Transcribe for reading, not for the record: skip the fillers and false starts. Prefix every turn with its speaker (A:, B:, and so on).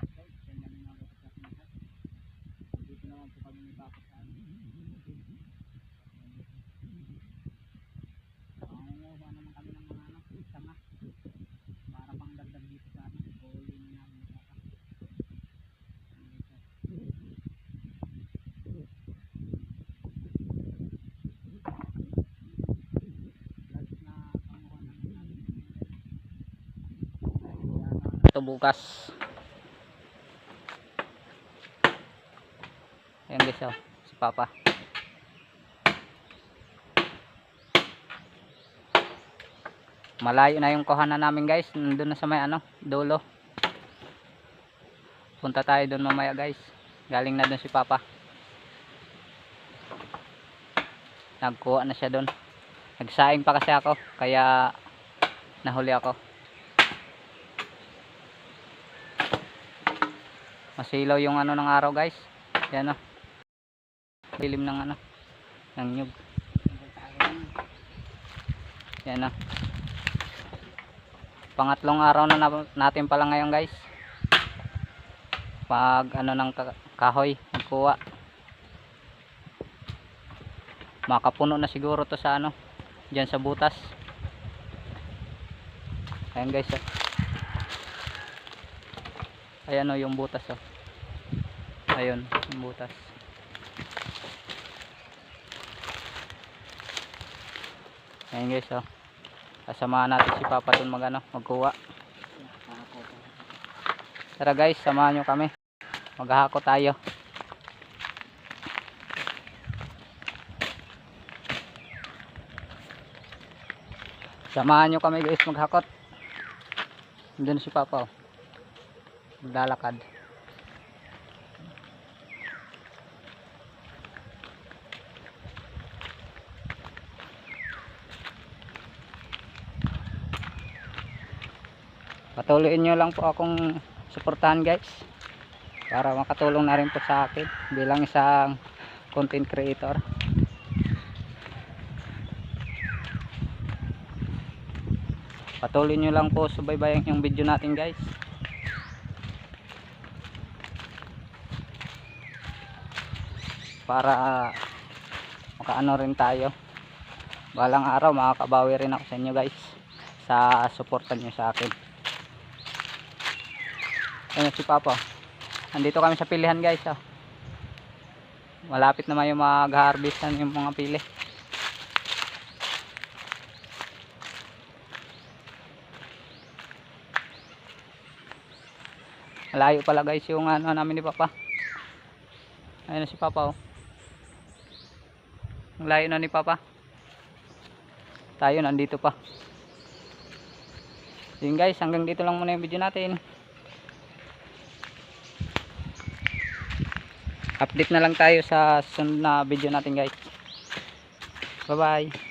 A: Dito naman po kami nagkakot sa amin. Nangunguha naman kami ng mga tanga para pang dagdag dito sa amin. Huli na namin baka. Last na panguha namin namin. Ito bukas. Ayan guys, oh, si Papa. Malayo na yung kuhanan namin guys. Nandun na sa may dulo. Punta tayo doon mamaya guys. Galing na doon si Papa. Nagkuha na siya doon. Nagsaing pa kasi ako. Kaya nahuli ako. Masilaw yung ng araw guys. Yan o. Dilim ng ng nyug. Yan o. Pangatlong araw na natin pala ngayon guys. Pag ng kahoy nagkuha. Makapuno na siguro to sa diyan sa butas. Ayan guys, oh. Ayan yung butas, oh. Ayun yung butas. Ayan guys, oh. Samahan natin si Papa dun magkuha. Tara guys, samahan nyo kami. Maghahako tayo. Samahan nyo kami guys maghakot. Doon si Papa, oh. Maglalakad. Patuloyin nyo lang po akong suportahan guys. Para makatulong na rin po sa akin bilang isang content creator. Patuloy nyo lang po subaybayan yung video natin guys. Para makaano rin tayo. Balang araw makakabawi rin ako sa inyo guys. Sa suportan nyo sa akin. Ayun si Papa. Andito kami sa pilihan guys, oh. Malapit naman yung mag-harvest yung mga pili. Malayo pala guys yung namin ni Papa. Ayun si Papa, oh. Ang layo na ni Papa. Tayo nandito pa. Yun guys, hanggang dito lang muna yung video natin. Update na lang tayo sa sunod na video natin guys. Bye bye.